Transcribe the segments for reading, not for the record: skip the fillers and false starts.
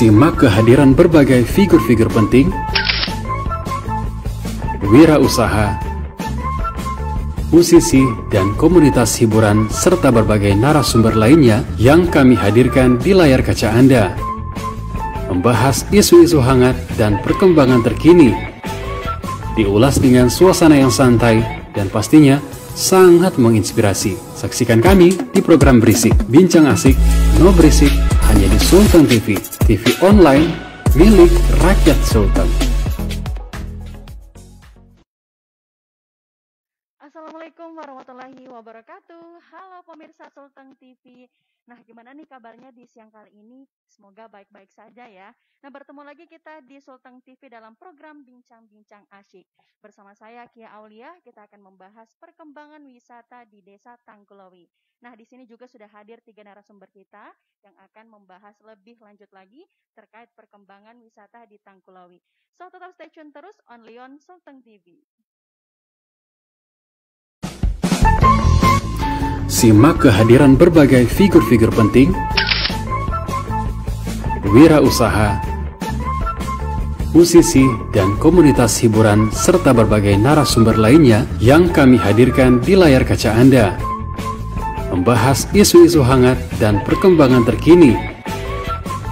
Simak kehadiran berbagai figur-figur penting, wirausaha, musisi, dan komunitas hiburan, serta berbagai narasumber lainnya yang kami hadirkan di layar kaca Anda. Membahas isu-isu hangat dan perkembangan terkini, diulas dengan suasana yang santai dan pastinya sangat menginspirasi. Saksikan kami di program Berisik, Bincang Asik, No Berisik, hanya di Sultan TV, TV online milik rakyat Sultan. Assalamualaikum warahmatullahi wabarakatuh. Halo pemirsa Sultan TV. Nah, gimana nih kabarnya di siang kali ini? Semoga baik-baik saja ya. Nah, bertemu lagi kita di Sultan TV dalam program Bincang-Bincang Asyik. Bersama saya Kia Aulia, kita akan membahas perkembangan wisata di Desa Tangkulowi. Nah, di sini juga sudah hadir 3 narasumber kita yang akan membahas lebih lanjut lagi terkait perkembangan wisata di Tangkulowi. So, tetap stay tune terus only on Sultan TV. Simak kehadiran berbagai figur-figur penting, wirausaha, musisi, dan komunitas hiburan, serta berbagai narasumber lainnya yang kami hadirkan di layar kaca Anda. Membahas isu-isu hangat dan perkembangan terkini,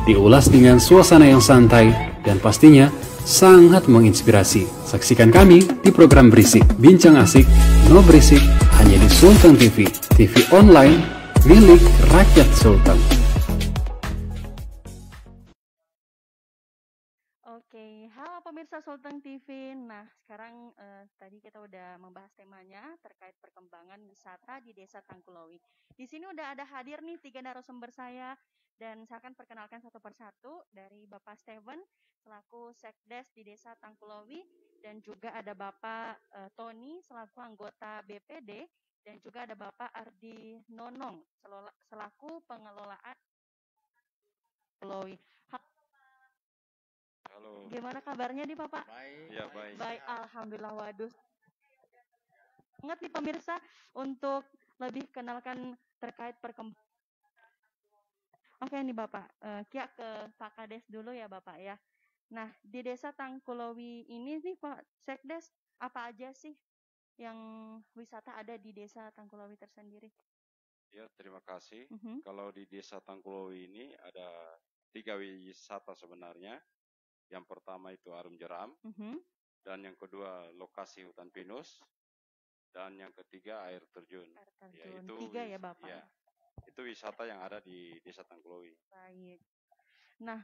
diulas dengan suasana yang santai dan pastinya sangat menginspirasi. Saksikan kami di program Berisik, Bincang Asik, No Berisik, hanya di Sultan TV, TV online milik rakyat Sultan. Oke, halo pemirsa Sultan TV. Nah, sekarang tadi kita udah membahas temanya terkait perkembangan wisata di Desa Tangkulowi. Di sini udah ada hadir nih 3 narasumber saya dan saya akan perkenalkan satu persatu dari Bapak Steven selaku Sekdes di Desa Tangkulowi dan juga ada Bapak Tony selaku anggota BPD dan juga ada Bapak Ardi Nonong selaku pengelolaan Tangkulowi. Halo. Gimana kabarnya nih Bapak? Baik. Ya, baik. Baik, alhamdulillah. Waduh. Ingat nih pemirsa untuk lebih kenalkan terkait perkembangan. Oke nih Bapak, Kia ke Pak Kades dulu ya Bapak ya. Nah, di Desa Tangkulowi ini nih Pak Sekdes, apa aja sih yang wisata ada di Desa Tangkulowi tersendiri? Ya, terima kasih. Kalau di Desa Tangkulowi ini ada 3 wisata sebenarnya. Yang pertama itu Arum Jeram, dan yang kedua lokasi hutan pinus, dan yang ketiga air terjun. Ya, itu 3 ya Bapak? Ya, itu wisata yang ada di Desa Tangkulowi. Baik. Nah,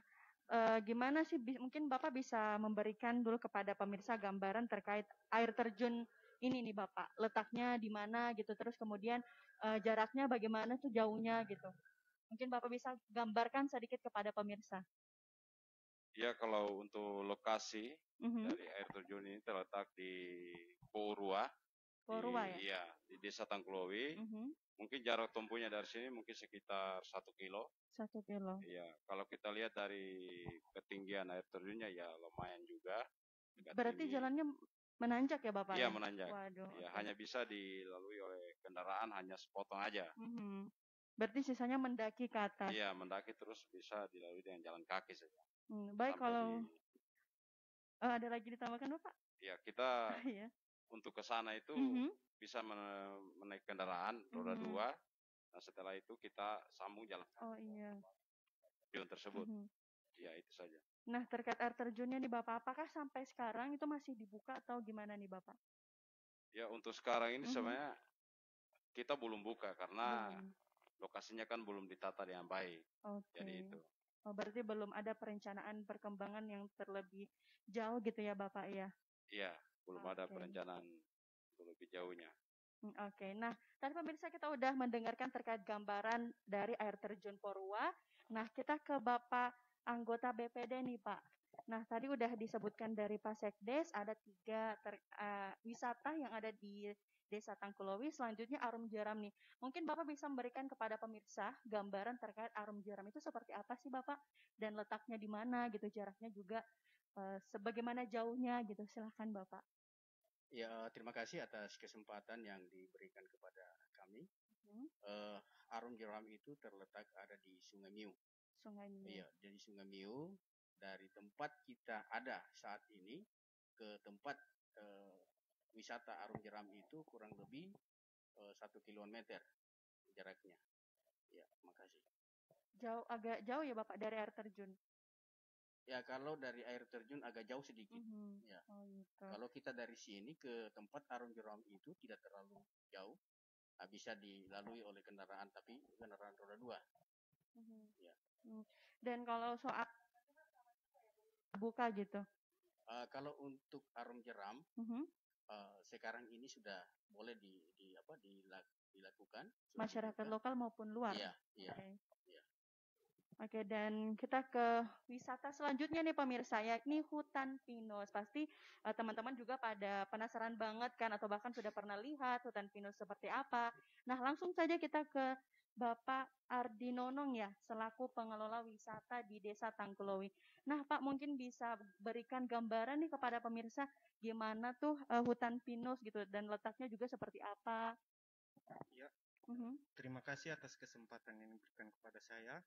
gimana sih mungkin Bapak bisa memberikan dulu kepada pemirsa gambaran terkait air terjun ini nih Bapak, letaknya di mana gitu, terus kemudian jaraknya bagaimana tuh jauhnya gitu. Mungkin Bapak bisa gambarkan sedikit kepada pemirsa. Ya, kalau untuk lokasi dari air terjun ini terletak di Porua. Porua ya? Iya, di Desa Tangkulowi. Mungkin jarak tempuhnya dari sini mungkin sekitar 1 kilo. 1 kilo. Iya, kalau kita lihat dari ketinggian air terjunnya ya lumayan juga. Berarti jalannya menanjak ya Bapak? Iya, menanjak. Waduh. Ya, hanya bisa dilalui oleh kendaraan hanya sepotong aja. Berarti sisanya mendaki ke atas? Iya, mendaki terus bisa dilalui dengan jalan kaki saja. Baik, kalau ada lagi ditambahkan Bapak? Ya, kita untuk ke sana itu bisa menaik kendaraan roda 2. Nah, setelah itu kita sambung jalan kaki. Oh iya. Terjun tersebut. Ya, itu saja. Nah, terkait air terjunnya nih Bapak, apakah sampai sekarang itu masih dibuka atau gimana nih Bapak? Ya, untuk sekarang ini sebenarnya kita belum buka karena lokasinya kan belum ditata dengan baik. Jadi itu. Oh, berarti belum ada perencanaan perkembangan yang terlebih jauh gitu ya Bapak ya? Iya, belum ada perencanaan untuk lebih jauhnya. Oke. Nah, tadi pemirsa kita udah mendengarkan terkait gambaran dari air terjun Porua. Nah, kita ke Bapak anggota BPD nih, Pak. Nah, tadi udah disebutkan dari Pak Sekdes ada 3 wisata yang ada di Desa Tangkulowi. Selanjutnya Arum Jeram nih. Mungkin Bapak bisa memberikan kepada pemirsa gambaran terkait Arum Jeram itu seperti apa sih, Bapak? Dan letaknya di mana gitu, jaraknya juga sebagaimana jauhnya gitu. Silahkan Bapak. Ya, terima kasih atas kesempatan yang diberikan kepada kami. Arum Jeram itu terletak ada di Sungai Miu. Sungai Miu. Iya, dari Sungai Miu. Dari tempat kita ada saat ini ke tempat wisata Arum Jeram itu kurang lebih 1 kilometer jaraknya. Ya, makasih. Agak jauh ya Bapak dari air terjun? Ya, kalau dari air terjun agak jauh sedikit. Ya. Oh, gitu. Kalau kita dari sini ke tempat Arum Jeram itu tidak terlalu jauh, bisa dilalui oleh kendaraan, tapi kendaraan roda 2. Ya. Dan kalau soal buka gitu? Kalau untuk Arum Jeram, sekarang ini sudah boleh dilakukan. Masyarakat lokal maupun luar? Iya, iya. Oke, dan kita ke wisata selanjutnya nih pemirsa, yakni hutan pinus. Pasti teman-teman juga pada penasaran banget kan, atau bahkan sudah pernah lihat hutan pinus seperti apa. Nah, langsung saja kita ke Bapak Ardi Nonong ya, selaku pengelola wisata di Desa Tangkulowi. Nah, Pak mungkin bisa berikan gambaran nih kepada pemirsa gimana tuh hutan pinus gitu, dan letaknya juga seperti apa. Ya, terima kasih atas kesempatan yang diberikan kepada saya.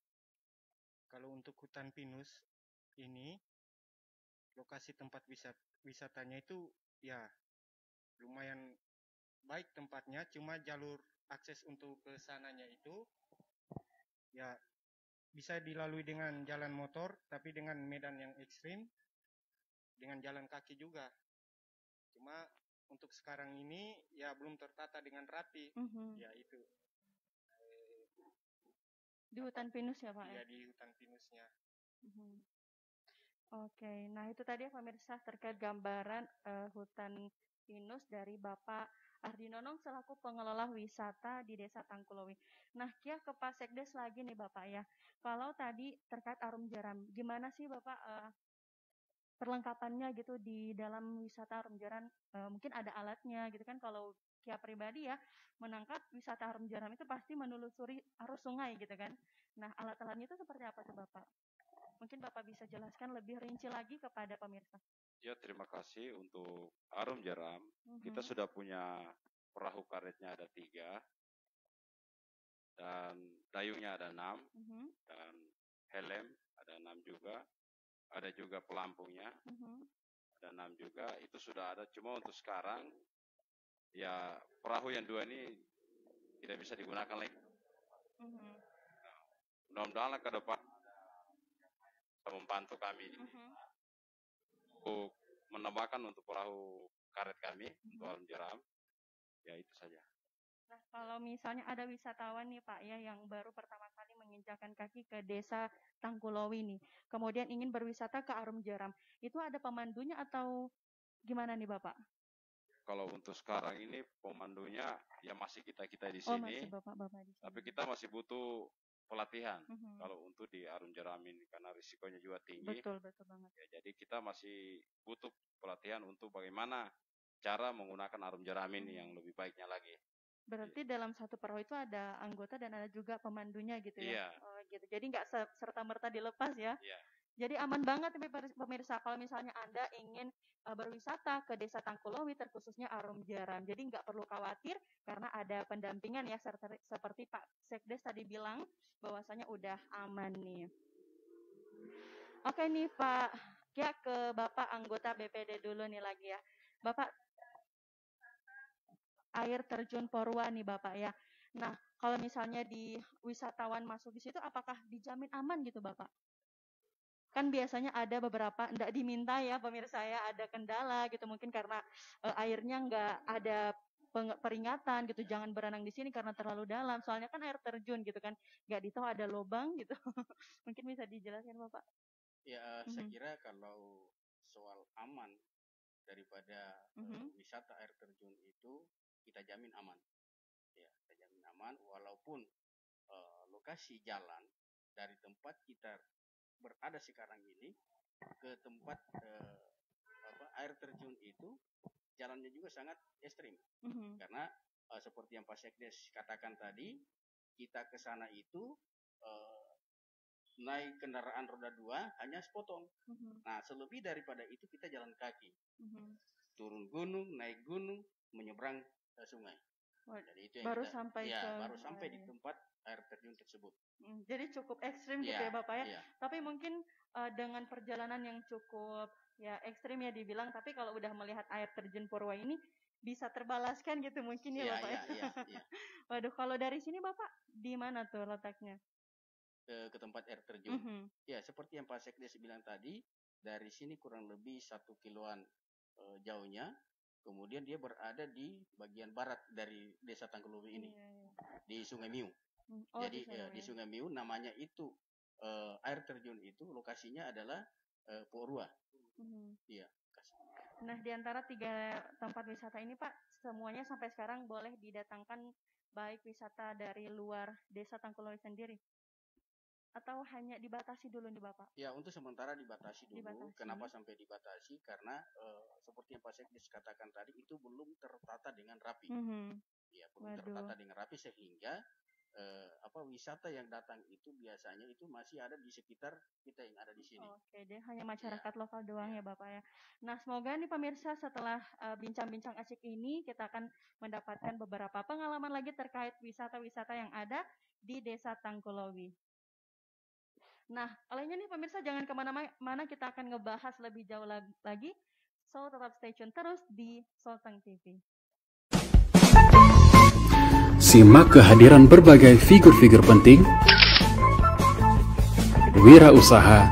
Kalau untuk hutan pinus ini, lokasi tempat wisatanya itu ya lumayan baik tempatnya, cuma jalur akses untuk ke sananya itu ya bisa dilalui dengan jalan motor, tapi dengan medan yang ekstrim, dengan jalan kaki juga. Cuma untuk sekarang ini ya belum tertata dengan rapi, ya itu. Di hutan pinus ya Pak? Iya, di hutan pinusnya. Oke, nah itu tadi ya pemirsa terkait gambaran hutan pinus dari Bapak Ardi Nonong selaku pengelola wisata di Desa Tangkulowi. Nah, kia ke Pak Sekdes lagi nih Bapak ya. Kalau tadi terkait Arum Jeram, gimana sih Bapak perlengkapannya gitu di dalam wisata Arum Jeram? Mungkin ada alatnya gitu kan, kalau kia pribadi ya menangkap wisata Arum Jeram itu pasti menelusuri arus sungai gitu kan. Nah, alat-alatnya itu seperti apa tuh Bapak? Mungkin Bapak bisa jelaskan lebih rinci lagi kepada pemirsa. Ya, terima kasih. Untuk Arum Jeram, kita sudah punya perahu karetnya ada 3, dan dayungnya ada 6, dan helm ada 6 juga, ada juga pelampungnya, ada 6 juga, itu sudah ada. Cuma untuk sekarang, ya perahu yang 2 ini tidak bisa digunakan lagi. Mudah-mudahan ke depan membantu kami untuk menambahkan untuk perahu karet kami untuk Arum Jeram. Ya itu saja. Nah, kalau misalnya ada wisatawan nih Pak ya yang baru pertama kali menginjakan kaki ke Desa Tangkulowi nih, kemudian ingin berwisata ke Arum Jeram, itu ada pemandunya atau gimana nih Bapak? Kalau untuk sekarang ini pemandunya ya masih kita di sini. Masih Bapak-bapak di sini. Tapi kita masih butuh pelatihan kalau untuk di Arum Jeram ini karena risikonya juga tinggi. Betul banget. Ya, jadi kita masih butuh pelatihan untuk bagaimana cara menggunakan Arum Jeram ini yang lebih baiknya lagi. Berarti dalam satu perahu itu ada anggota dan ada juga pemandunya gitu ya? Iya. Oh gitu. Jadi nggak serta-merta dilepas ya? Iya. Jadi aman banget pemirsa kalau misalnya Anda ingin berwisata ke Desa Tangkulowi terkhususnya Arum Jeram. Jadi nggak perlu khawatir karena ada pendampingan ya seperti Pak Sekdes tadi bilang bahwasanya udah aman nih. Oke nih Pak, ya ke Bapak anggota BPD dulu nih lagi ya. Bapak air terjun Porua nih Bapak ya. Nah, kalau misalnya di wisatawan masuk di situ apakah dijamin aman gitu Bapak? Kan biasanya ada beberapa, enggak diminta ya pemirsa ya, ada kendala gitu mungkin karena airnya enggak ada peringatan gitu, jangan berenang di sini karena terlalu dalam. Soalnya kan air terjun gitu kan, enggak ditahu ada lubang gitu. Mungkin bisa dijelaskan Bapak? Ya, saya kira kalau soal aman daripada wisata air terjun itu kita jamin aman. Ya, kita jamin aman walaupun lokasi jalan dari tempat kita berada sekarang ini ke tempat air terjun itu jalannya juga sangat ekstrim. Karena seperti yang Pak Sekdes katakan tadi, kita ke sana itu naik kendaraan roda 2 hanya sepotong. Nah, selebih daripada itu kita jalan kaki. Turun gunung, naik gunung, menyeberang sungai. Jadi itu yang baru kita, sampai baru sampai di tempat air terjun tersebut. Jadi cukup ekstrim gitu ya Bapak ya. Tapi mungkin dengan perjalanan yang cukup ya ekstrim ya dibilang, tapi kalau udah melihat air terjun Purwa ini bisa terbalaskan gitu mungkin ya Bapak ya. Waduh, kalau dari sini Bapak di mana tuh letaknya? Ke tempat air terjun. Ya, seperti yang Pak Sekdes bilang tadi, dari sini kurang lebih 1 kiloan jauhnya. Kemudian dia berada di bagian barat dari Desa Tangkulowi ini, di Sungai Miu. Jadi di Sungai Miu namanya itu air terjun itu lokasinya adalah Purwa. Iya. Nah, di antara 3 tempat wisata ini Pak, semuanya sampai sekarang boleh didatangkan baik wisata dari luar Desa Tangkulowi sendiri? Atau hanya dibatasi dulu nih Bapak? Ya, untuk sementara dibatasi dulu. Kenapa sampai dibatasi? Karena seperti yang Pak Sekdes katakan tadi, itu belum tertata dengan rapi. Ya, belum tertata dengan rapi sehingga wisata yang datang itu biasanya itu masih ada di sekitar kita yang ada di sini. Oke, dia hanya masyarakat lokal doang ya Bapak ya. Nah, semoga nih pemirsa setelah bincang-bincang asik ini kita akan mendapatkan beberapa pengalaman lagi terkait wisata-wisata yang ada di Desa Tangkulowi. Nah, olehnya nih pemirsa jangan kemana-mana, kita akan ngebahas lebih jauh lagi. So, tetap stay tune terus di Sulteng TV. Simak kehadiran berbagai figur-figur penting, wirausaha,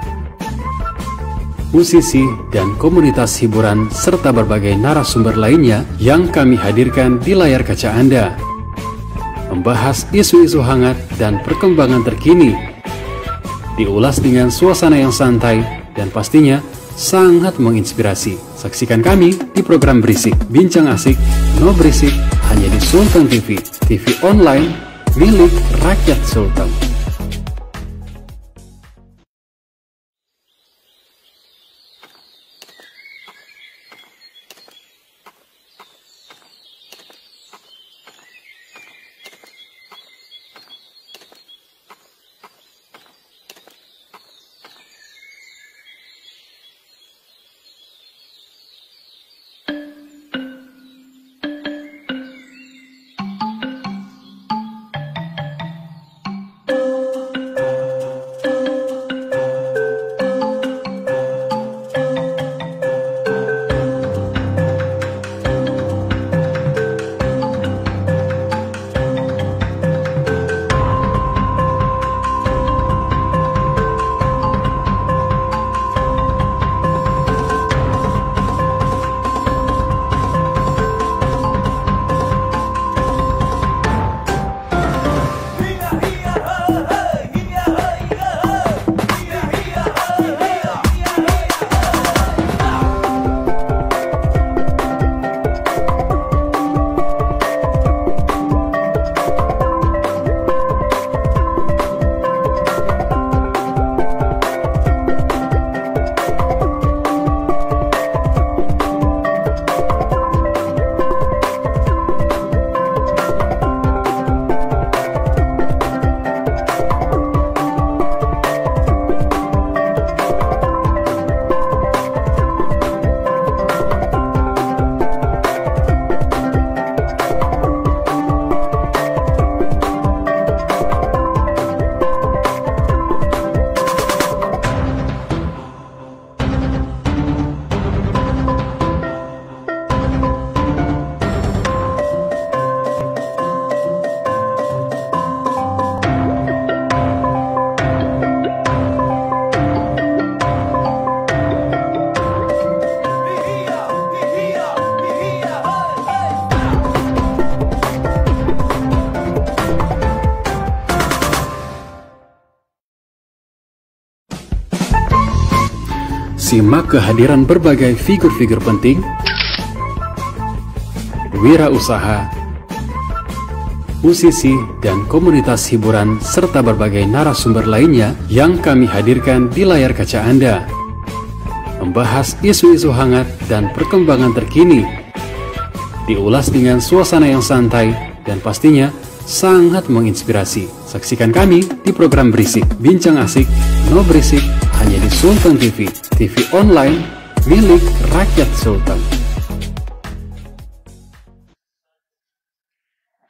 musisi, dan komunitas hiburan, serta berbagai narasumber lainnya yang kami hadirkan di layar kaca Anda. Membahas isu-isu hangat dan perkembangan terkini, diulas dengan suasana yang santai dan pastinya sangat menginspirasi. Saksikan kami di program Berisik, Bincang Asik, No Berisik, hanya di Sulteng TV, TV online milik rakyat Sulteng. Simak kehadiran berbagai figur-figur penting, wirausaha, musisi, dan komunitas hiburan serta berbagai narasumber lainnya yang kami hadirkan di layar kaca Anda. Membahas isu-isu hangat dan perkembangan terkini. Diulas dengan suasana yang santai dan pastinya sangat menginspirasi. Saksikan kami di program Berisik, Bincang Asik, No Berisik, hanya di Sultan TV, TV online milik rakyat Sultan.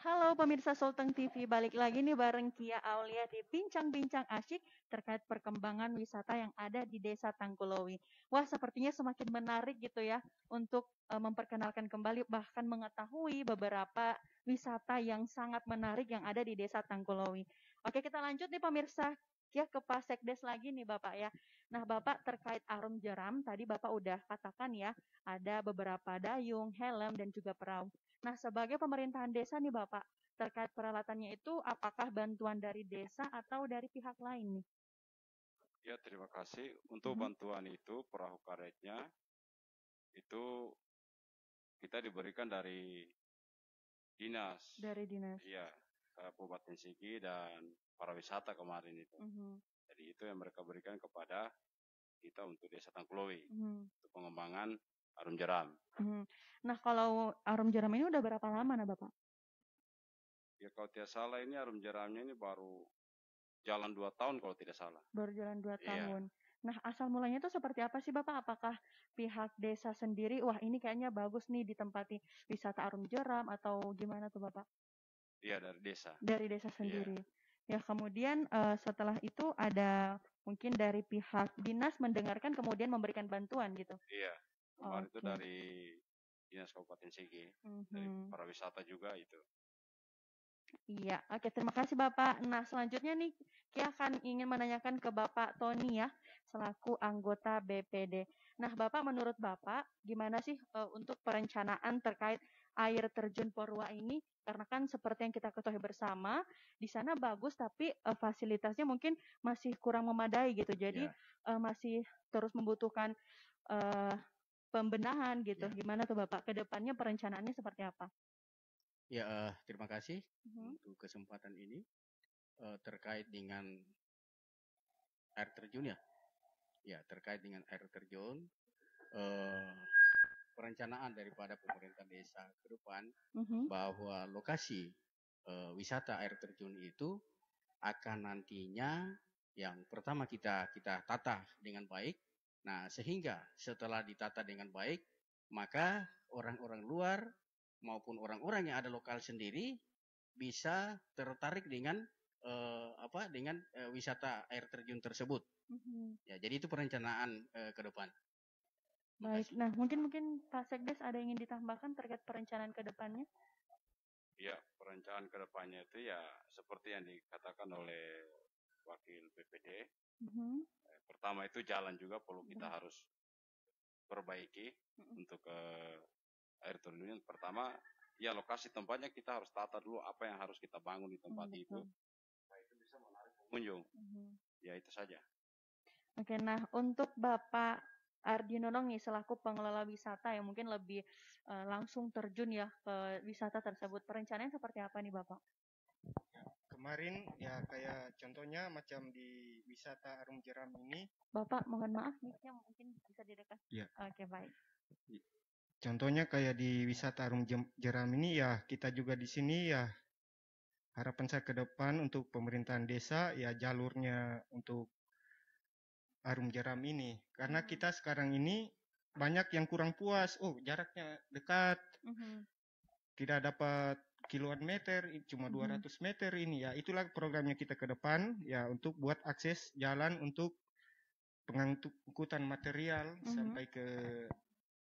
Halo pemirsa Sultan TV, balik lagi nih bareng Kia Aulia di Bincang-Bincang Asyik terkait perkembangan wisata yang ada di Desa Tangkulowi. Wah, sepertinya semakin menarik gitu ya untuk memperkenalkan kembali bahkan mengetahui beberapa wisata yang sangat menarik yang ada di Desa Tangkulowi. Oke, kita lanjut nih pemirsa ya ke Pak Sekdes lagi nih Bapak ya. Nah, Bapak terkait arum jeram tadi Bapak udah katakan ya, ada beberapa dayung, helm dan juga perahu. Nah, sebagai pemerintahan desa nih Bapak, terkait peralatannya itu apakah bantuan dari desa atau dari pihak lain nih? Ya, terima kasih. Untuk bantuan itu, perahu karetnya itu kita diberikan dari dinas. Dari dinas. Iya, Kabupaten Sigi dan pariwisata kemarin itu. Jadi itu yang mereka berikan kepada kita untuk Desa Tangkulowi untuk pengembangan arum jeram. Nah, kalau arum jeram ini udah berapa lama nah Bapak? Ya kalau tidak salah ini arum jeramnya ini baru jalan 2 tahun kalau tidak salah. Baru jalan 2 tahun. Nah, asal mulanya itu seperti apa sih Bapak? Apakah pihak desa sendiri, wah ini kayaknya bagus nih ditempati wisata arum jeram atau gimana tuh Bapak? Iya, dari desa. Dari desa sendiri. Ya, kemudian setelah itu ada mungkin dari pihak dinas mendengarkan kemudian memberikan bantuan gitu. Iya. Kemarin itu dari Dinas Kabupaten Sigi, dari pariwisata juga itu. Iya, oke, terima kasih Bapak. Nah, selanjutnya nih, Kia akan ingin menanyakan ke Bapak Tony ya, selaku anggota BPD. Nah, Bapak, menurut Bapak, gimana sih untuk perencanaan terkait air terjun Porua ini? Karena kan seperti yang kita ketahui bersama, di sana bagus, tapi fasilitasnya mungkin masih kurang memadai gitu. Jadi masih terus membutuhkan pembenahan gitu. Gimana tuh Bapak? Kedepannya perencanaannya seperti apa? Ya, terima kasih untuk kesempatan ini terkait dengan air terjun ya. Ya, terkait dengan air terjun, perencanaan daripada pemerintah desa ke depan bahwa lokasi wisata air terjun itu akan nantinya yang pertama kita tata dengan baik. Nah, sehingga setelah ditata dengan baik, maka orang-orang luar maupun orang-orang yang ada lokal sendiri bisa tertarik dengan wisata air terjun tersebut. Ya, jadi itu perencanaan ke depan. Baik, nah mungkin Pak Sekdes ada yang ingin ditambahkan terkait perencanaan ke depannya? Ya, perencanaan ke depannya itu ya seperti yang dikatakan oleh Wakil BPD. Pertama itu jalan juga perlu kita harus perbaiki untuk air terjun. Pertama, ya lokasi tempatnya kita harus tata dulu apa yang harus kita bangun di tempat itu. Nah, itu bisa menarik pengunjung. Ya, itu saja. Oke, nah untuk Bapak Ardi Nonong nih selaku pengelola wisata yang mungkin lebih langsung terjun ya ke wisata tersebut. Perencanaan seperti apa nih Bapak? Kemarin ya kayak contohnya macam di wisata arum jeram ini. Bapak mohon maaf mic-nya mungkin bisa didekat. Ya. Oke, baik. Contohnya kayak di wisata arum jeram ini ya kita juga di sini ya harapan saya ke depan untuk pemerintahan desa ya jalurnya untuk arum jeram ini karena kita sekarang ini banyak yang kurang puas. Oh, jaraknya dekat. Tidak dapat kiloan meter, cuma 200 meter ini ya. Itulah programnya kita ke depan ya untuk buat akses jalan untuk pengangkutan material sampai ke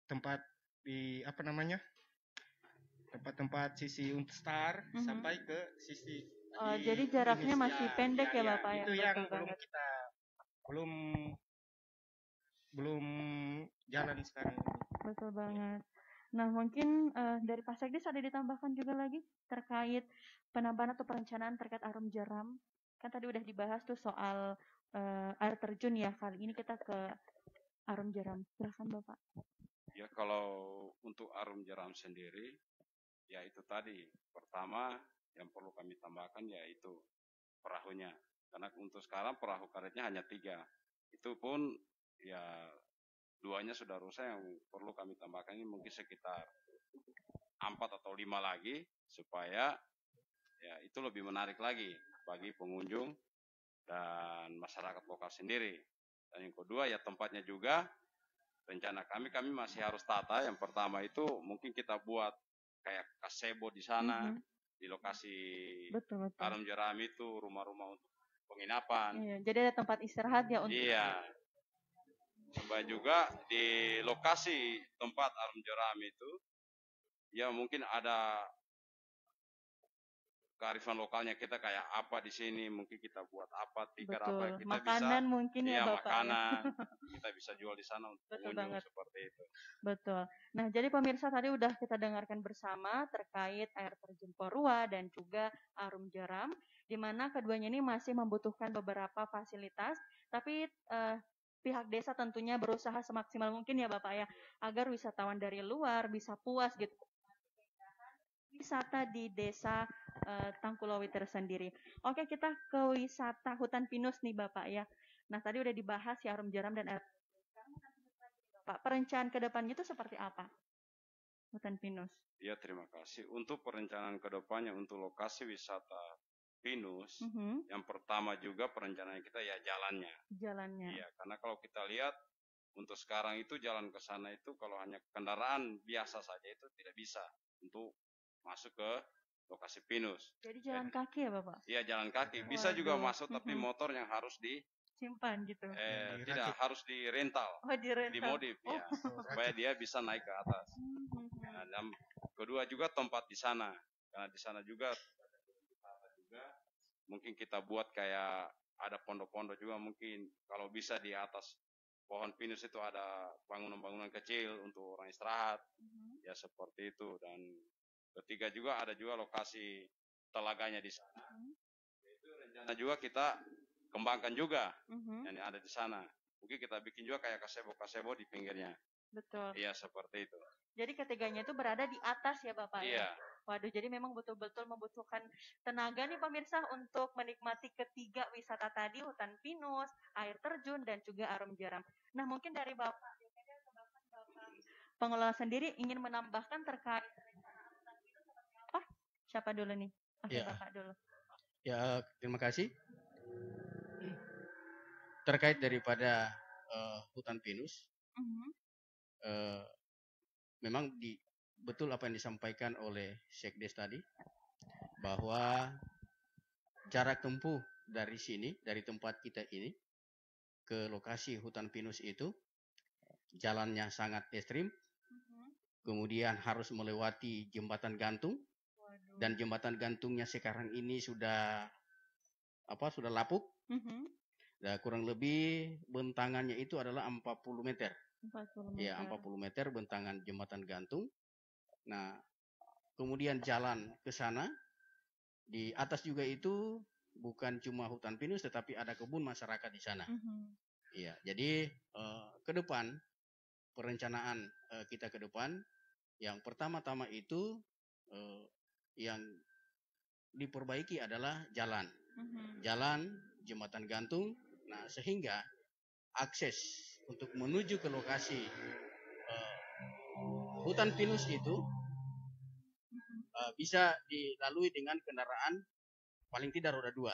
tempat di tempat-tempat sisi Unstar sampai ke sisi. Jadi jaraknya masih pendek ya Bapak ya. Itu yang belum jalan sekarang ini. Betul banget. Nah, mungkin dari Pak Sekdes ada ditambahkan juga lagi terkait penambahan atau perencanaan terkait arum jeram. Kan tadi udah dibahas tuh soal air terjun ya. Kali ini kita ke arum jeram. Silahkan Bapak. Ya, kalau untuk arum jeram sendiri, ya itu tadi. Pertama yang perlu kami tambahkan yaitu perahunya. Karena untuk sekarang perahu karetnya hanya 3. Itu pun ya 2-nya sudah rusak, yang perlu kami tambahkan ini mungkin sekitar 4 atau 5 lagi supaya ya itu lebih menarik lagi bagi pengunjung dan masyarakat lokal sendiri. Dan yang kedua ya tempatnya juga, rencana kami masih harus tata. Yang pertama itu mungkin kita buat kayak gazebo di sana, di lokasi Betul. Arum Jeram itu rumah-rumah untuk penginapan. Iya, jadi ada tempat istirahat ya untuk. Iya. Supaya juga di lokasi tempat Arum Jeram itu ya mungkin ada kearifan lokalnya kita kayak apa di sini, mungkin kita buat apa, tikar apa, kita makanan bisa, mungkin ya Bapak makanan kita bisa jual di sana untuk pengunjung seperti itu. Betul. Nah, jadi pemirsa tadi udah kita dengarkan bersama terkait air terjun Porua dan juga Arum Jeram, di mana keduanya ini masih membutuhkan beberapa fasilitas, tapi pihak desa tentunya berusaha semaksimal mungkin ya Bapak ya, agar wisatawan dari luar bisa puas gitu wisata di desa Tangkulowi tersendiri. Oke, kita ke wisata hutan pinus nih Bapak ya. Nah, tadi udah dibahas ya Arum Jeram dan Pak, perencanaan ke depannya itu seperti apa? Hutan pinus. Iya, terima kasih. Untuk perencanaan ke depannya untuk lokasi wisata pinus, yang pertama juga perencanaan kita ya jalannya. Jalannya. Iya, karena kalau kita lihat untuk sekarang itu jalan ke sana itu kalau hanya kendaraan biasa saja itu tidak bisa untuk masuk ke lokasi pinus. Jadi jalan kaki ya Bapak? Iya, jalan kaki. Bisa juga masuk tapi motor yang harus simpan gitu. Tidak, harus dirental. Oh, dirental. Dimodif ya, supaya dia bisa naik ke atas. Nah, dan kedua juga tempat di sana. Karena di sana juga mungkin kita buat kayak ada pondok-pondok juga, mungkin kalau bisa di atas pohon pinus itu ada bangunan-bangunan kecil untuk orang istirahat. Ya seperti itu. Dan ketiga juga ada juga lokasi telaganya di sana. Itu rencana juga kita kembangkan juga yang ada di sana. Mungkin kita bikin juga kayak gazebo di pinggirnya. Betul. Iya, seperti itu. Jadi ketiganya itu berada di atas ya Bapak? Iya. Waduh, jadi memang betul-betul membutuhkan tenaga nih pemirsa untuk menikmati ketiga wisata tadi, hutan pinus, air terjun, dan juga Arum Jeram. Nah, mungkin dari Bapak pengelola sendiri ingin menambahkan terkait apa? Siapa dulu nih? Oke, Bapak dulu. Ya, terima kasih. Terkait daripada hutan pinus, memang betul apa yang disampaikan oleh Sekdes tadi, bahwa jarak tempuh dari sini, dari tempat kita ini ke lokasi hutan pinus itu jalannya sangat ekstrim, kemudian harus melewati jembatan gantung. Dan jembatan gantungnya sekarang ini sudah lapuk. Nah, kurang lebih bentangannya itu adalah 40 meter. 40 meter. Ya, 40 meter bentangan jembatan gantung. Nah, kemudian jalan ke sana. Di atas juga itu bukan cuma hutan pinus, tetapi ada kebun masyarakat di sana. Ya, jadi ke depan perencanaan kita ke depan, yang pertama-tama itu yang diperbaiki adalah jalan. Jalan, jembatan gantung. Nah, sehingga akses untuk menuju ke lokasi hutan pinus itu bisa dilalui dengan kendaraan paling tidak roda 2.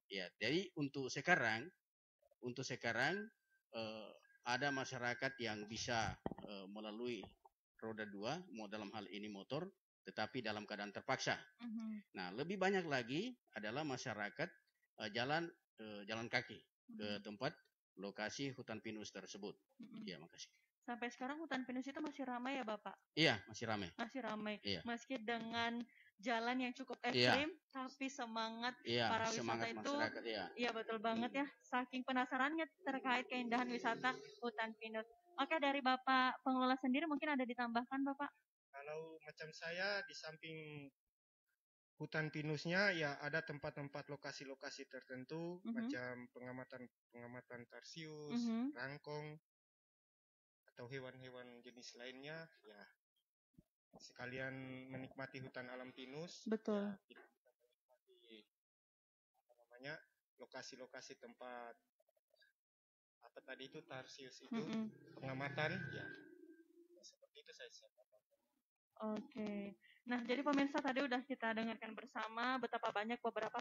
Ya, jadi untuk sekarang ada masyarakat yang bisa melalui roda 2, mau dalam hal ini motor, tetapi dalam keadaan terpaksa. Nah, lebih banyak lagi adalah masyarakat jalan kaki ke tempat lokasi hutan pinus tersebut. Ya, makasih. Sampai sekarang hutan pinus itu masih ramai ya Bapak? Iya, masih ramai. Masih ramai. Iya. Meski dengan jalan yang cukup ekstrim, tapi semangat para wisata itu, iya betul banget ya. Saking penasarannya terkait keindahan wisata hutan pinus. Oke, dari Bapak pengelola sendiri mungkin ada ditambahkan Bapak? Kalau macam saya di samping hutan pinusnya ya ada tempat-tempat lokasi-lokasi tertentu macam pengamatan tarsius, rangkong atau hewan-hewan jenis lainnya ya. sekalian menikmati hutan alam pinus. Betul. Ya, kita menikmati apa namanya lokasi-lokasi tempat apa tadi itu Tarsius itu pengamatan ya. Seperti itu saya katakan. Oke. Nah, jadi pemirsa tadi udah kita dengarkan bersama betapa banyak beberapa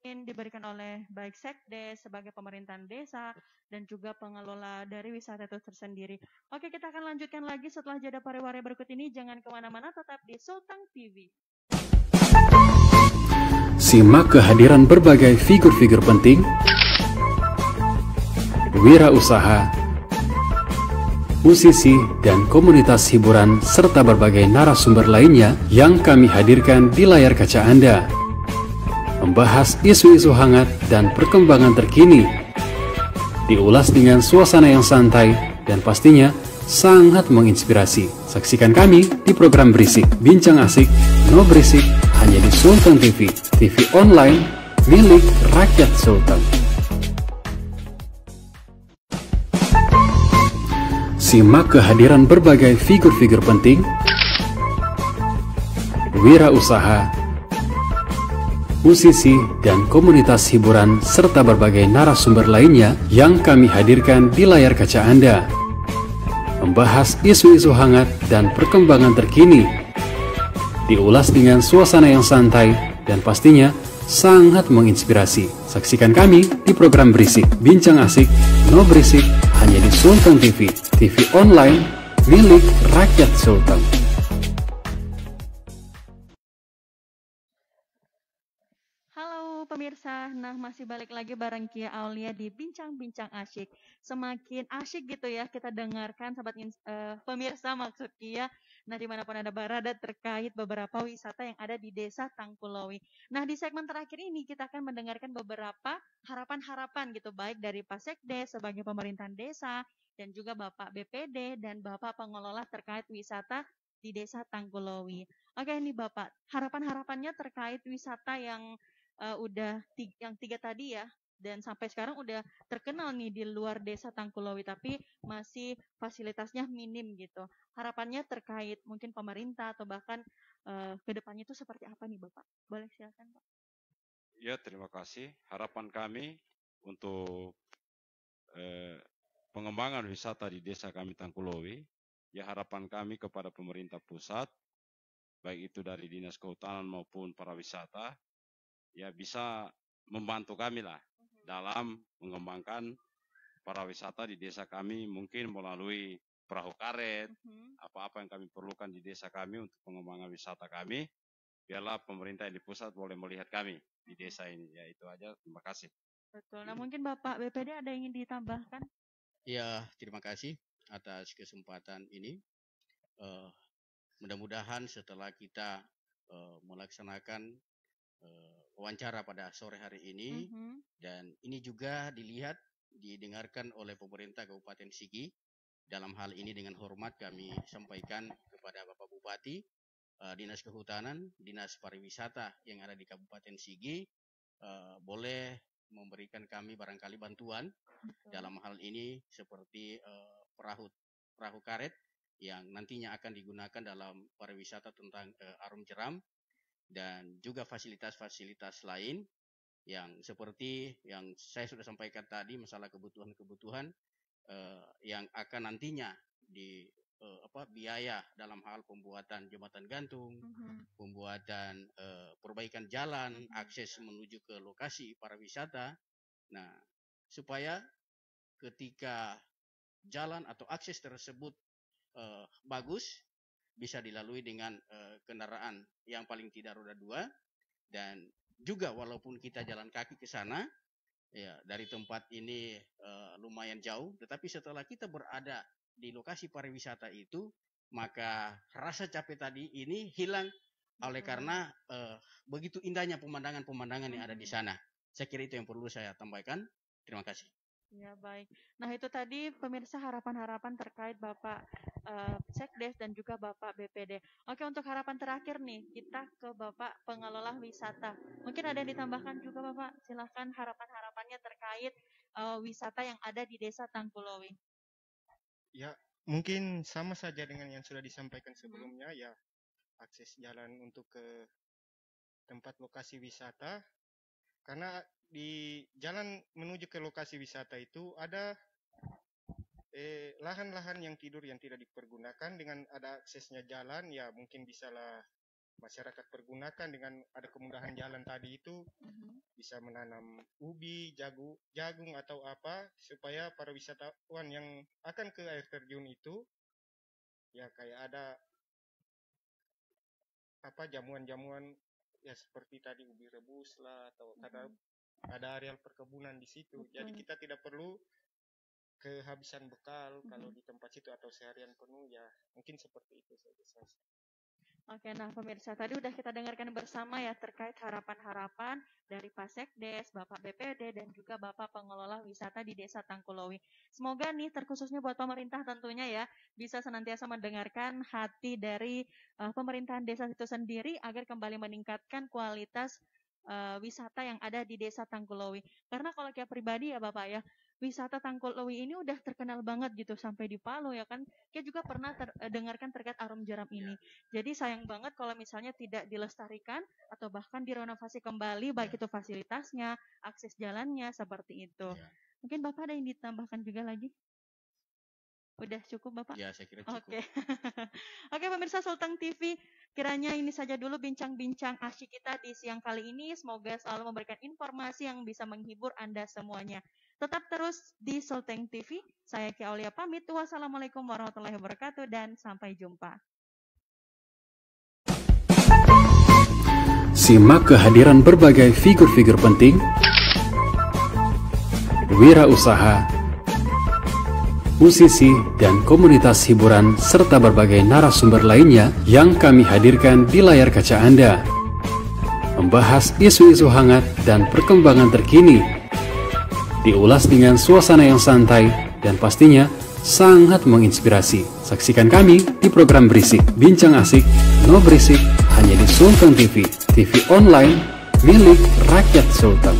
yang diberikan oleh baik Sekdes sebagai pemerintahan desa dan juga pengelola dari wisata itu tersendiri. Oke, kita akan lanjutkan lagi setelah jeda pariwara berikut ini. Jangan kemana-mana, tetap di Sulteng TV. Simak kehadiran berbagai figur-figur penting, wirausaha, musisi, dan komunitas hiburan serta berbagai narasumber lainnya yang kami hadirkan di layar kaca Anda. Membahas isu-isu hangat dan perkembangan terkini, diulas dengan suasana yang santai dan pastinya sangat menginspirasi. Saksikan kami di program Berisik, Bincang Asik, No Berisik, hanya di Sulteng TV, TV online milik rakyat Sulteng. Simak kehadiran berbagai figur-figur penting, wirausaha, musisi, dan komunitas hiburan serta berbagai narasumber lainnya yang kami hadirkan di layar kaca Anda. Membahas isu-isu hangat dan perkembangan terkini, diulas dengan suasana yang santai dan pastinya sangat menginspirasi. Saksikan kami di program Berisik, Bincang Asik, No Berisik, hanya di Sulteng TV, TV online milik rakyat Sulteng. Pemirsa, nah masih balik lagi bareng Kia Aulia di Bincang-Bincang Asyik. Semakin asyik gitu ya kita dengarkan sahabat pemirsa maksud Kia. Nah dimanapun Anda berada terkait beberapa wisata yang ada di Desa Tangkulowi. Nah di segmen terakhir ini kita akan mendengarkan beberapa harapan-harapan gitu baik dari Pak Sekdes sebagai pemerintahan desa dan juga Bapak BPD dan Bapak pengelola terkait wisata di Desa Tangkulowi. Oke ini Bapak, harapan-harapannya terkait wisata yang yang 3 tadi ya, dan sampai sekarang udah terkenal nih di luar Desa Tangkulowi, tapi masih fasilitasnya minim gitu. Harapannya terkait mungkin pemerintah atau bahkan ke depannya itu seperti apa nih Bapak? Boleh silakan Pak. Ya, terima kasih. Harapan kami untuk pengembangan wisata di desa kami Tangkulowi, ya harapan kami kepada pemerintah pusat, baik itu dari Dinas Kehutanan maupun para wisata, ya bisa membantu kami lah dalam mengembangkan para wisata di desa kami, mungkin melalui perahu karet, apa-apa yang kami perlukan di desa kami untuk pengembangan wisata kami, biarlah pemerintah di pusat boleh melihat kami di desa ini. Ya itu aja, terima kasih. Betul. Nah mungkin Bapak BPD ada yang ingin ditambahkan? Ya, terima kasih atas kesempatan ini. Mudah-mudahan setelah kita melaksanakan wawancara pada sore hari ini, dan ini juga didengarkan oleh pemerintah Kabupaten Sigi. Dalam hal ini dengan hormat kami sampaikan kepada Bapak Bupati, Dinas Kehutanan, Dinas Pariwisata yang ada di Kabupaten Sigi, boleh memberikan kami barangkali bantuan dalam hal ini seperti perahu karet yang nantinya akan digunakan dalam pariwisata tentang Arum Jeram, dan juga fasilitas-fasilitas lain yang seperti yang saya sudah sampaikan tadi, masalah kebutuhan-kebutuhan yang akan nantinya biaya dalam hal pembuatan jembatan gantung, pembuatan perbaikan jalan, akses menuju ke lokasi pariwisata. Nah, supaya ketika jalan atau akses tersebut bagus, bisa dilalui dengan kendaraan yang paling tidak roda 2, dan juga walaupun kita jalan kaki ke sana, ya dari tempat ini lumayan jauh, tetapi setelah kita berada di lokasi pariwisata itu, maka rasa capek tadi ini hilang oleh karena begitu indahnya pemandangan-pemandangan yang ada di sana. Saya kira itu yang perlu saya tambahkan. Terima kasih. Ya baik. Nah itu tadi pemirsa harapan-harapan terkait Bapak Sekdes dan juga Bapak BPD. Oke, untuk harapan terakhir nih kita ke Bapak pengelola wisata. Mungkin ada yang ditambahkan juga Bapak. Silahkan harapan-harapannya terkait wisata yang ada di Desa Tangkulowi. Ya, mungkin sama saja dengan yang sudah disampaikan sebelumnya, ya akses jalan untuk ke tempat lokasi wisata, karena di jalan menuju ke lokasi wisata itu ada lahan-lahan yang tidak dipergunakan. Dengan ada aksesnya jalan, ya mungkin bisalah masyarakat pergunakan. Dengan ada kemudahan jalan tadi itu bisa menanam ubi, jagung atau apa, supaya para wisatawan yang akan ke air terjun itu ya kayak ada apa jamuan-jamuan ya seperti tadi ubi rebus lah, atau ada areal perkebunan di situ. Jadi kita tidak perlu kehabisan bekal kalau di tempat situ atau seharian penuh, ya mungkin seperti itu saja. Oke, nah pemirsa, tadi udah kita dengarkan bersama ya terkait harapan-harapan dari Pak Sekdes, Bapak BPD, dan juga Bapak Pengelola Wisata di Desa Tangkulowi. Semoga nih terkhususnya buat pemerintah tentunya ya, bisa senantiasa mendengarkan hati dari pemerintahan desa itu sendiri agar kembali meningkatkan kualitas wisata yang ada di Desa Tangkulowi. Karena kalau kayak pribadi ya Bapak ya, wisata Tangkulowi ini udah terkenal banget gitu sampai di Palu ya kan. Kita juga pernah dengarkan terkait Arum Jeram ini. Jadi sayang banget kalau misalnya tidak dilestarikan atau bahkan direnovasi kembali, baik itu fasilitasnya, akses jalannya, seperti itu. Mungkin Bapak ada yang ditambahkan juga lagi? Udah cukup Bapak? Ya, saya kira cukup. Oke. Oke pemirsa Sulteng TV, kiranya ini saja dulu bincang-bincang asyik kita di siang kali ini. Semoga selalu memberikan informasi yang bisa menghibur Anda semuanya. Tetap terus di Sulteng TV. Saya Ki Aulia pamit. Wassalamualaikum warahmatullahi wabarakatuh dan sampai jumpa. Simak kehadiran berbagai figur-figur penting, wirausaha, musisi, dan komunitas hiburan, serta berbagai narasumber lainnya yang kami hadirkan di layar kaca Anda. Membahas isu-isu hangat dan perkembangan terkini, diulas dengan suasana yang santai dan pastinya sangat menginspirasi. Saksikan kami di program Berisik, Bincang Asik, No Berisik, hanya di Sulteng TV, TV online milik rakyat Sulteng.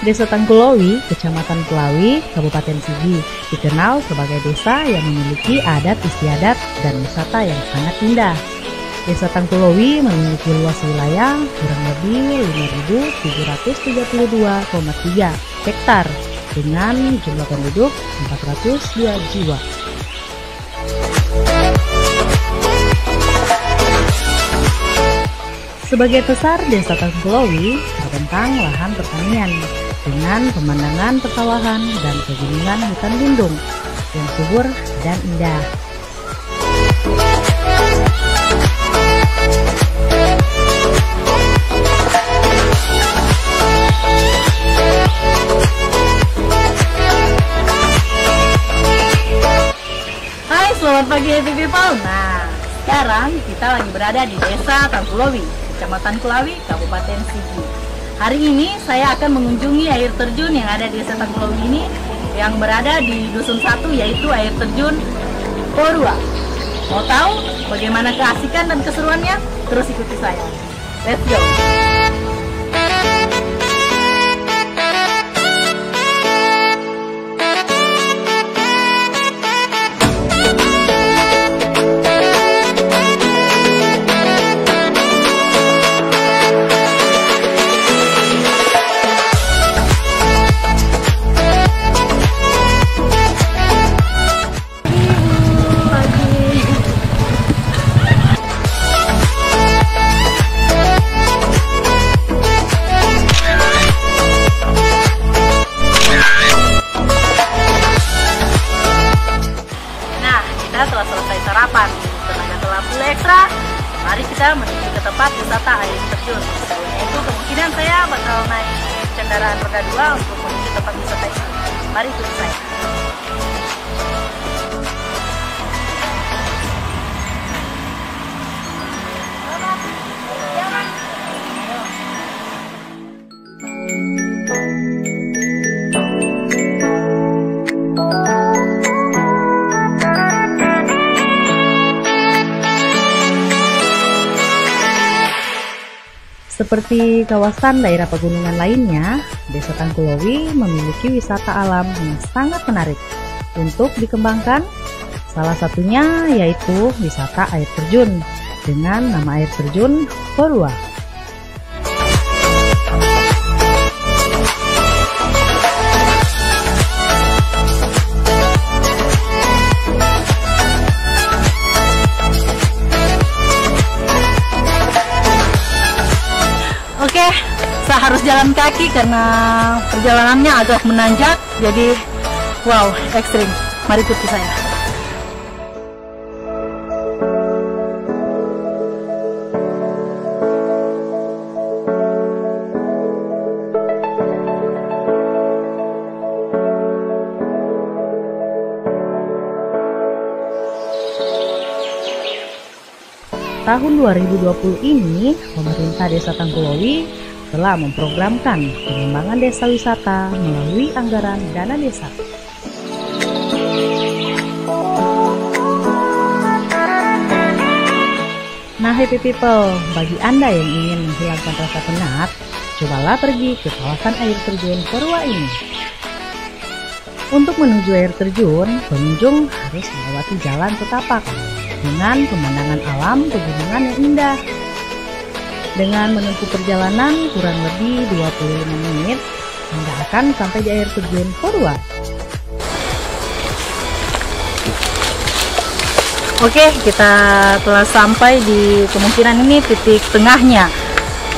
Desa Tangkulowi, Kecamatan Kulawi, Kabupaten Sigi, dikenal sebagai desa yang memiliki adat istiadat dan wisata yang sangat indah. Desa Tangkulowi memiliki luas wilayah kurang lebih 5.732,3 hektar dengan jumlah penduduk 402 jiwa. Sebagai besar Desa Tangkulowi terbentang lahan pertanian dengan pemandangan persawahan dan pegunungan hutan lindung yang subur dan indah. Hai, selamat pagi people. Nah, sekarang kita lagi berada di Desa Tangkulowi, Kecamatan Kulawi, Kabupaten Sigi. Hari ini saya akan mengunjungi air terjun yang ada di Desa Tangkulowi ini, yang berada di Dusun 1, yaitu air terjun Porua. Mau tahu bagaimana keasikan dan keseruannya? Terus ikuti saya. Let's go! saya menuju ke tempat wisata air terjun. Yaitu kemungkinan saya bakal naik kendaraan roda 2 untuk menuju tempat wisata ini. Mari ikuti saya. Seperti kawasan daerah pegunungan lainnya, Desa Tangkulowi memiliki wisata alam yang sangat menarik untuk dikembangkan. Salah satunya yaitu wisata air terjun dengan nama air terjun Porua. Oke, saya harus jalan kaki karena perjalanannya agak menanjak, jadi wow, ekstrim. Mari ikuti saya. Tahun 2020 ini, pemerintah Desa Tangkulowi telah memprogramkan pengembangan desa wisata melalui anggaran dana desa. Nah, happy people, bagi Anda yang ingin menghilangkan rasa penat, cobalah pergi ke kawasan air terjun Porua ini. Untuk menuju air terjun, pengunjung harus melewati jalan setapak dengan pemandangan alam pegunungan yang indah. Dengan menempuh perjalanan kurang lebih 25 menit, Anda akan sampai di air terjun Porua. Oke, kita telah sampai di kemungkinan ini titik tengahnya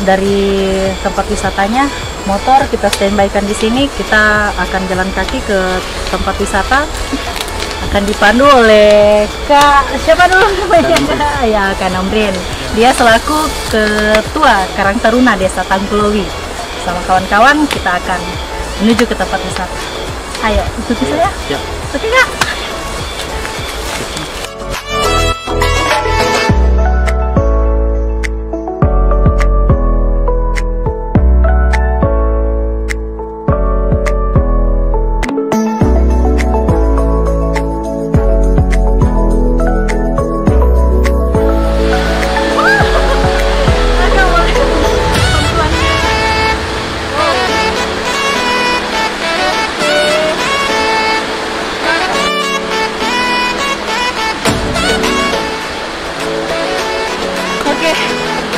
dari tempat wisatanya. Motor kita standby-kan di sini, kita akan jalan kaki ke tempat wisata. Akan dipandu oleh Kak, siapa dulu namanya? Ya, Kak Namrin. Dia selaku Ketua Karang Taruna Desa Tangkulowi. Sama kawan-kawan kita akan menuju ke tempat wisata. Ayo, ikuti saya. Oke, Kak?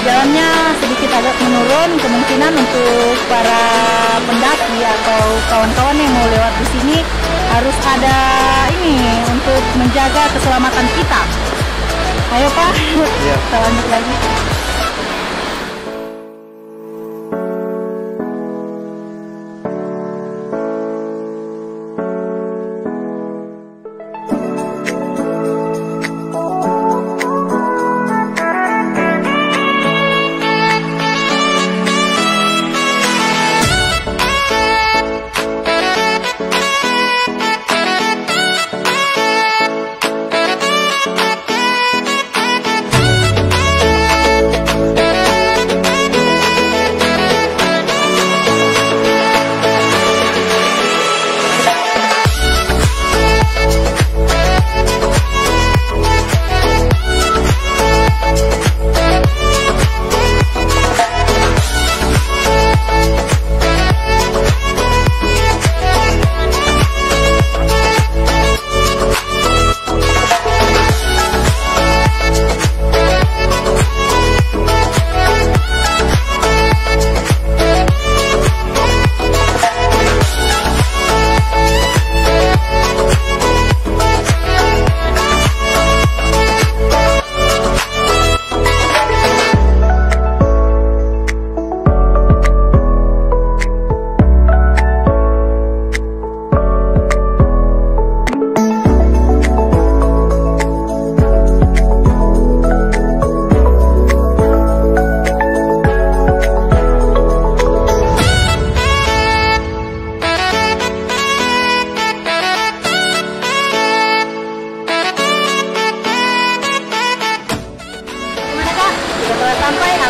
Jalannya sedikit agak menurun, kemungkinan untuk para pendaki atau kawan-kawan yang mau lewat di sini harus ada ini untuk menjaga keselamatan kita. Ayo Pak, kita lanjut lagi.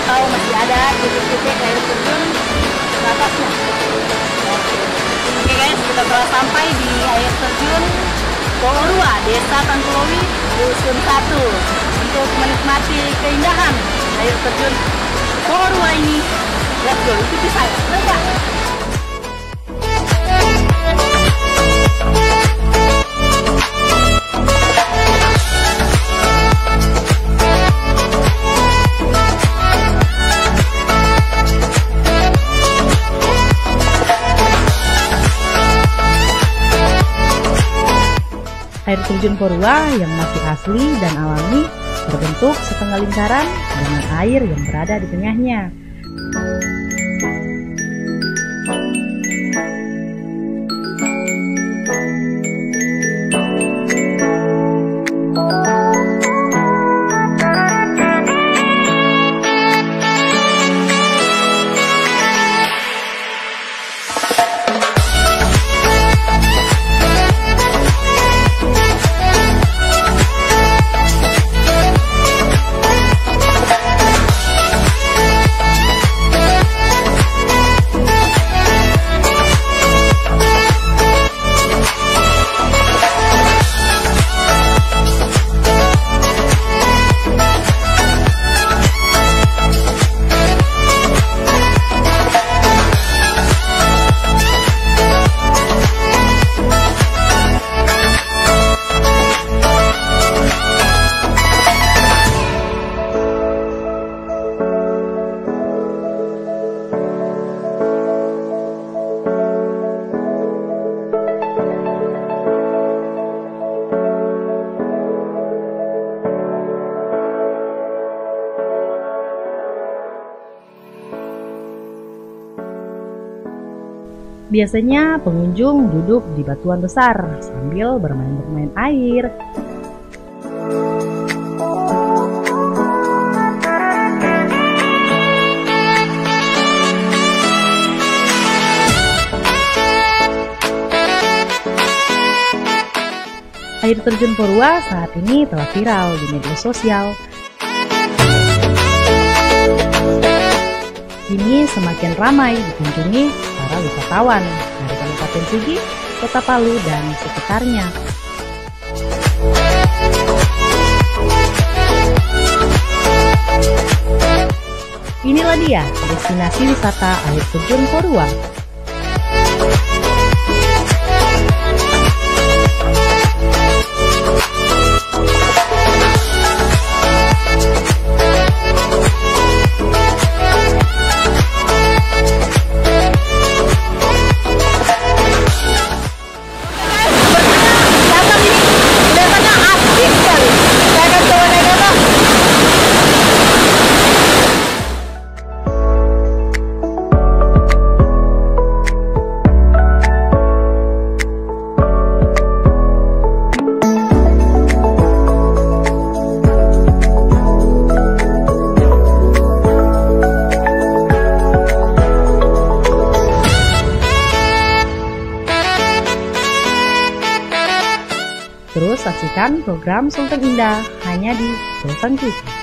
atau masih ada titik-titik air terjun ke atasnya. Oke guys, kita telah sampai di air terjun Poorua, Desa Tangkulowi, Dusun 1. Untuk menikmati keindahan air terjun Poorua ini, let's go, ikuti saya. Coba. Air terjun Poorua yang masih asli dan alami berbentuk setengah lingkaran dengan air yang berada di tengahnya. Biasanya pengunjung duduk di batuan besar sambil bermain-bermain air. Air terjun Poorua saat ini telah viral di media sosial. Kini semakin ramai dikunjungi para wisatawan dari Kabupaten Sigi, Kota Palu, dan sekitarnya. Inilah dia destinasi wisata air terjun Poorua. Terus saksikan program Sultan Indah hanya di Sultan TV.